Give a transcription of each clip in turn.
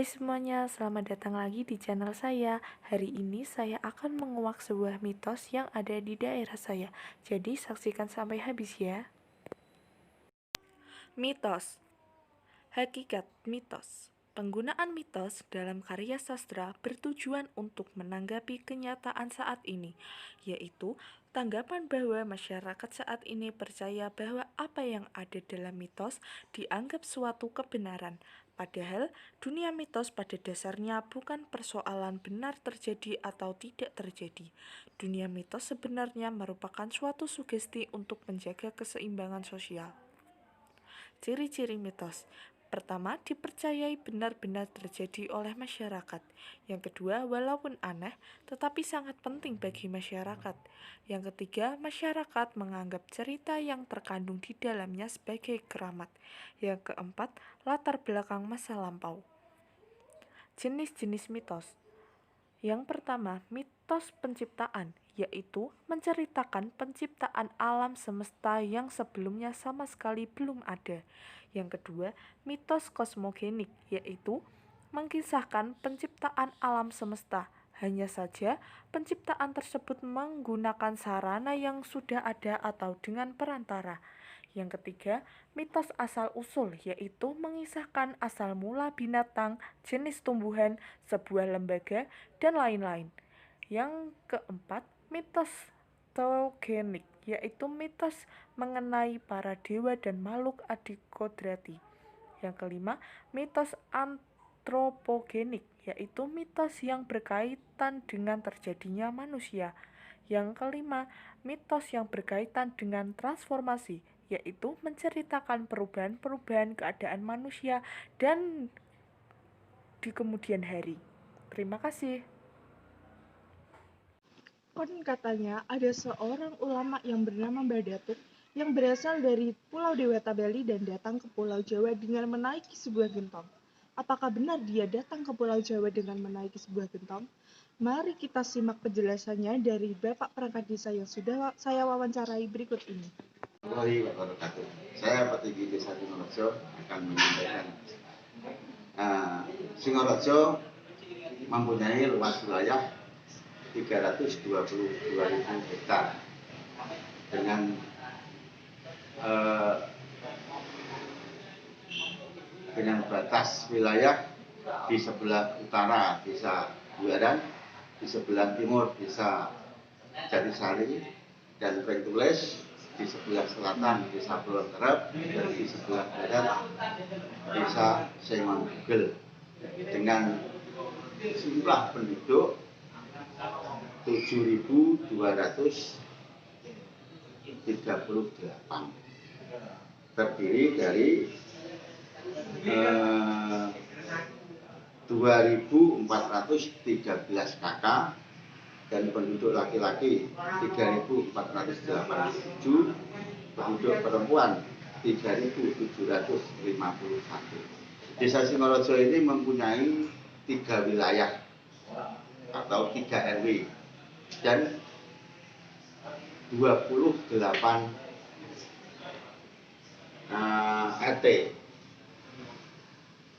semuanya, selamat datang lagi di channel saya. Hari ini saya akan menguak sebuah mitos yang ada di daerah saya. Jadi saksikan sampai habis ya. Mitos. Hakikat mitos. Penggunaan mitos dalam karya sastra bertujuan untuk menanggapi kenyataan saat ini, yaitu tanggapan bahwa masyarakat saat ini percaya bahwa apa yang ada dalam mitos dianggap suatu kebenaran. Padahal, dunia mitos pada dasarnya bukan persoalan benar terjadi atau tidak terjadi. Dunia mitos sebenarnya merupakan suatu sugesti untuk menjaga keseimbangan sosial. Ciri-ciri mitos. Pertama, dipercayai benar-benar terjadi oleh masyarakat. Yang kedua, walaupun aneh, tetapi sangat penting bagi masyarakat. Yang ketiga, masyarakat menganggap cerita yang terkandung di dalamnya sebagai keramat. Yang keempat, latar belakang masa lampau. Jenis-jenis mitos. Yang pertama, mitos penciptaan, yaitu menceritakan penciptaan alam semesta yang sebelumnya sama sekali belum ada. Yang kedua, mitos kosmogenik, yaitu mengisahkan penciptaan alam semesta. Hanya saja, penciptaan tersebut menggunakan sarana yang sudah ada atau dengan perantara. Yang ketiga, mitos asal-usul, yaitu mengisahkan asal mula binatang, jenis tumbuhan, sebuah lembaga, dan lain-lain. Yang keempat, mitos teogenik, yaitu mitos mengenai para dewa dan makhluk adikodrati. Yang kelima, mitos antropogenik, yaitu mitos yang berkaitan dengan terjadinya manusia. Yang kelima, mitos yang berkaitan dengan transformasi, yaitu menceritakan perubahan-perubahan keadaan manusia dan di kemudian hari. Terima kasih. Konon katanya ada seorang ulama yang bernama Mbah Datuk yang berasal dari Pulau Dewata Bali dan datang ke Pulau Jawa dengan menaiki sebuah gentong. Apakah benar dia datang ke Pulau Jawa dengan menaiki sebuah gentong? Mari kita simak penjelasannya dari Bapak Perangkat Desa yang sudah saya wawancarai berikut ini. Saya petinggi Desa Singaraja akan menyampaikan. Singaraja mempunyai luas wilayah 322.000 hektar dengan batas wilayah di sebelah utara Desa Buaran, di sebelah timur Desa Jatisari dan Pengtules, di sebelah selatan Desa Pulau Terap, dan di sebelah barat Desa Sengon Bugel dengan jumlah penduduk 7.238, terdiri dari 2.413 kakak dan penduduk laki-laki 3.487, penduduk perempuan 3.751. Desa Singaraja ini mempunyai 3 wilayah atau 3 RW dan 28 RT.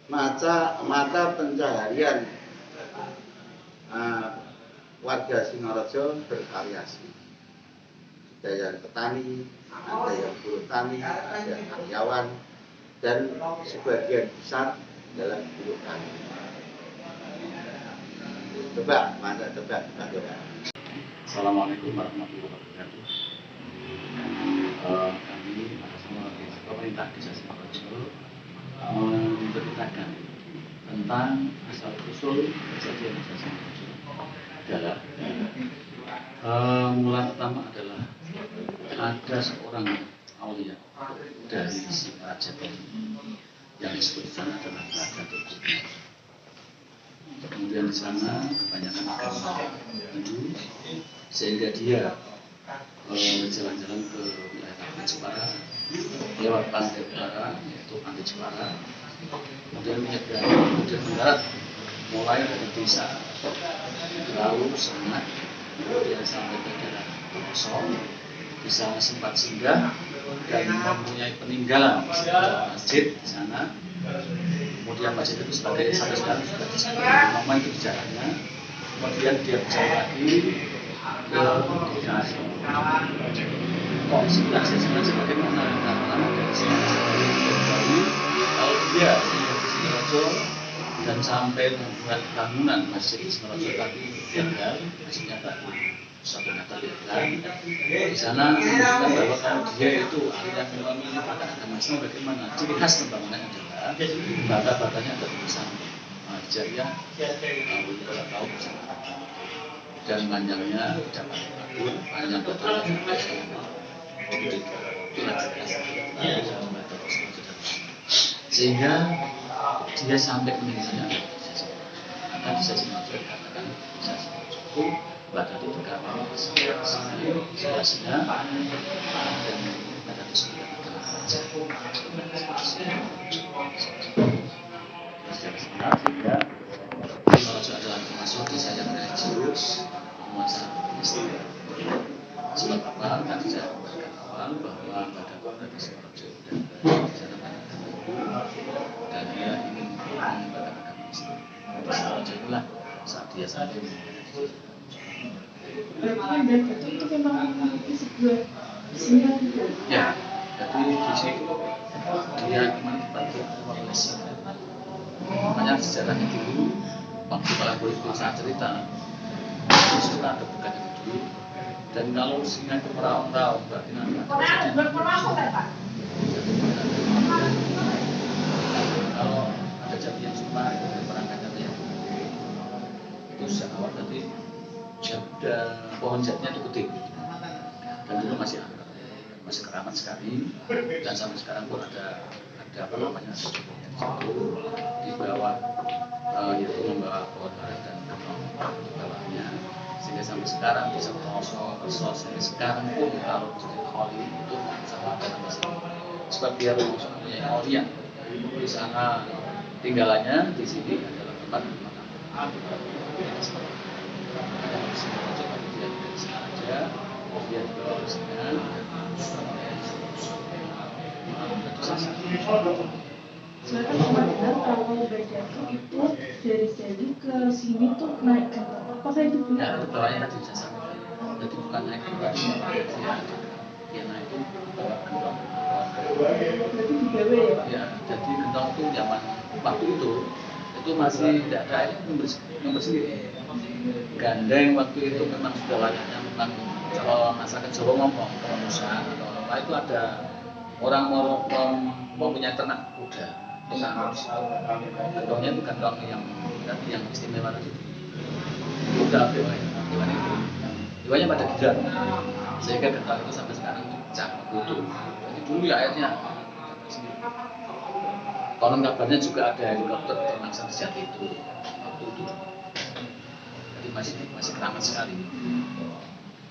Mata pencaharian warga Singaraja bervariasi. Ada yang petani, ada yang buruh tani, ada karyawan, dan sebagian besar adalah buruh tani. Coba. Assalamualaikum warahmatullahi wabarakatuh. Kami atas nama pemerintah Desa Singaraja menceritakan tentang asal usul kejadian Desa Singaraja adalah mula pertama adalah ada seorang aulia dari Singaraja yang disebut di sana adalah Datuk. Kemudian di sana kebanyakan agama Hindu, sehingga dia jalan-jalan ke wilayah Pantai Jepara, lewat Pantai Utara, yaitu Pantai Jepara, kemudian menyeberang, kemudian mendarat mulai dari desa Lalu Sangat, kemudian sampai ke daerah Kosong. Di sana sempat singgah dan mempunyai peninggalan masjid di sana. kemudian masjid itu sebagai sampai sekarang sudah disebut nama itu di jalannya, kemudian dia berjalan lagi ke DKI. Kok sebenarnya bagaimana karena dari Bali kalau dia di Sidoarjo dan sampai membuat bangunan masjid di Sidoarjo tadi gagal, masjidnya tadi 1 meter di sana menunjukkan bahwa kalau dia itu yang memilih pada agama Islam bagaimana ciri khas pembangunannya adalah bata-batanya ada tulisan Hijriyah tahun dan panjangnya tidak pakai panjang batanya sehingga dia sampai meninggalnya maka bisa dimaksud katakan bisa cukup badan itu karena jelasnya dan badan itu sudah sehingga Sidoarjo adalah termasuk desa yang religius penguasa istilah. Sebab apa? Tadi saya katakan awal bahwa badan di Sidoarjo dan dia ingin mengembangkan agama Islam. Di Sidoarjo itulah saat dia sampai dan itu memang memiliki sebuah sinyal ya, jadi di sini dia memang dibantu oleh Singa. Makanya sejarahnya dulu waktu para politik saat cerita itu sudah ada bukannya dulu dan kalau Singa itu meraung-raung berarti nanti kalau ada jadian sumpah itu perangkatnya itu sejak awal tadi dan pohon jatnya itu gede dan dulu masih keramat sekali dan sampai sekarang pun ada apa namanya di bawah yaitu membawa pohon karet dan kembang di bawahnya sehingga sampai sekarang bisa Pelosok sampai sekarang pun kalau jadi Holi itu sama ada nama sini sebab dia punya Holian di sana tinggalannya di sini adalah tempat dia dibawa ke sana Soalnya cuma dengar kalau Badato itu dari Seli ke sini tuh naik gentong. Apakah itu benar? Ya, itu bawahnya tadi saya sampaikan. Jadi bukan naik tadi, dia naik itu bawa gentong. Berarti digawe ya Pak? Ya, jadi gentong itu zaman waktu itu masih tidak ada nomor sendiri. Gandeng waktu itu memang sudah layaknya memang kalau masyarakat Jawa ngomong kalau Musa atau apa itu ada orang mau punya ternak kuda itu gentongnya itu gentong yang istimewa tadi kuda hewan itu hewannya pada gila sehingga gentong itu sampai sekarang cakep utuh jadi dulu ya akhirnya konon kabarnya juga ada helikopter terlaksana sejak itu waktu itu jadi masih keramat sekali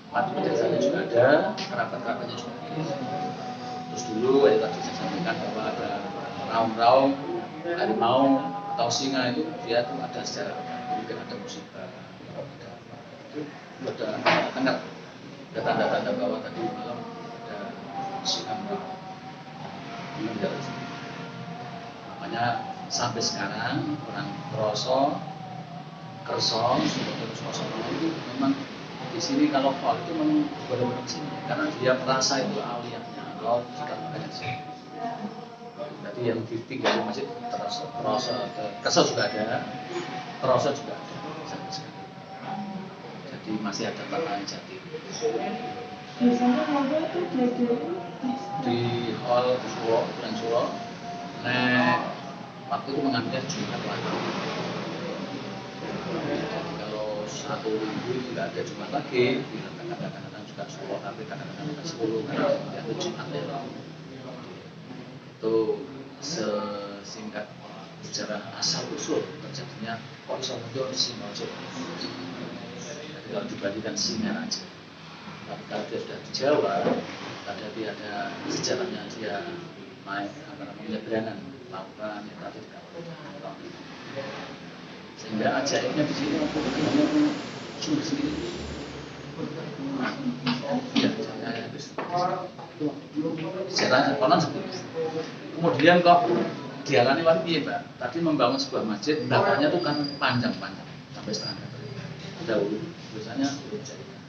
Patu biasanya juga ada, kerabat-kerabatnya juga ada. Terus dulu tadi saya sampaikan bahwa ada raung-raung, harimau atau singa itu dia tuh ada sejarah mungkin ada musibah, ada dengar ada tanda-tanda bahwa tadi malam ada singa meninggal. Makanya sampai sekarang orang Kerso, itu memang di sini kalau Paul itu memang benar-benar sini karena dia merasa itu aliyahnya kalau jika makanya sini. Jadi yang ditinggal masjid Kerso juga ada, Kerso juga ada sampai sekarang. Jadi masih ada tanah jati. Biasanya kalau itu di hall di Solo, waktu itu mengambil Jumat lagi. Kalau 1 minggu itu nggak ada Jumat lagi, kadang-kadang juga 10 tapi kadang-kadang 10 karena ada Jumat ya. Itu sesingkat sejarah asal usul terjadinya kok bisa muncul Sidoarjo. Jadi kalau dibandingkan Singa aja, tapi kalau dia sudah di Jawa, tadi ada sejarahnya dia naik penyeberangan lautan yang tadi di kapal. Sehingga ajaibnya di sini waktu itu cuma sendiri. Sejarah konon seperti itu. Kemudian kok diarani wali piye Mbak? Tadi membangun sebuah masjid, datanya tuh kan panjang-panjang sampai setengah meter. Dahulu biasanya urut jahitan.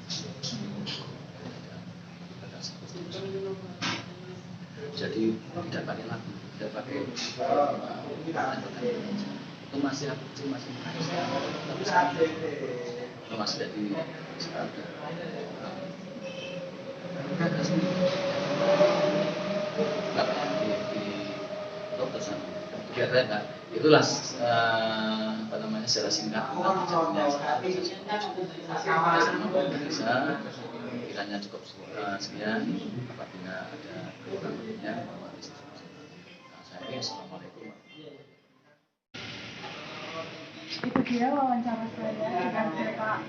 Jadi tidak pakai lagu, tidak pakai itu masih tapi sekarang itu masih jadi sekarang itulah apa namanya secara singkat bisa kiranya cukup sekian apabila ada kurang lebihnya saya assalamualaikum. Itu dia wawancara saya dengan Bapak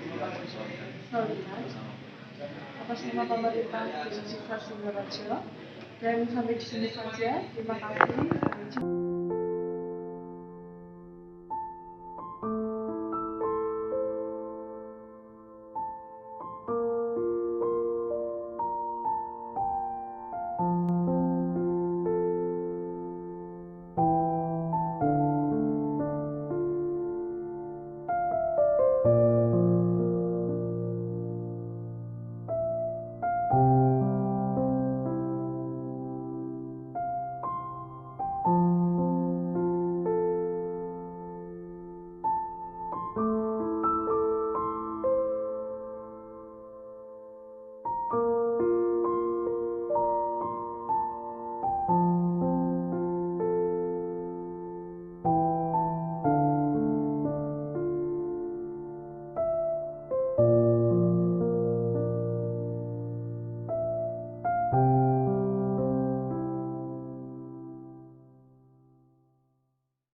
Solinas atas nama pemerintah Desa Singarajo. Dan sampai di sini saja. Terima kasih.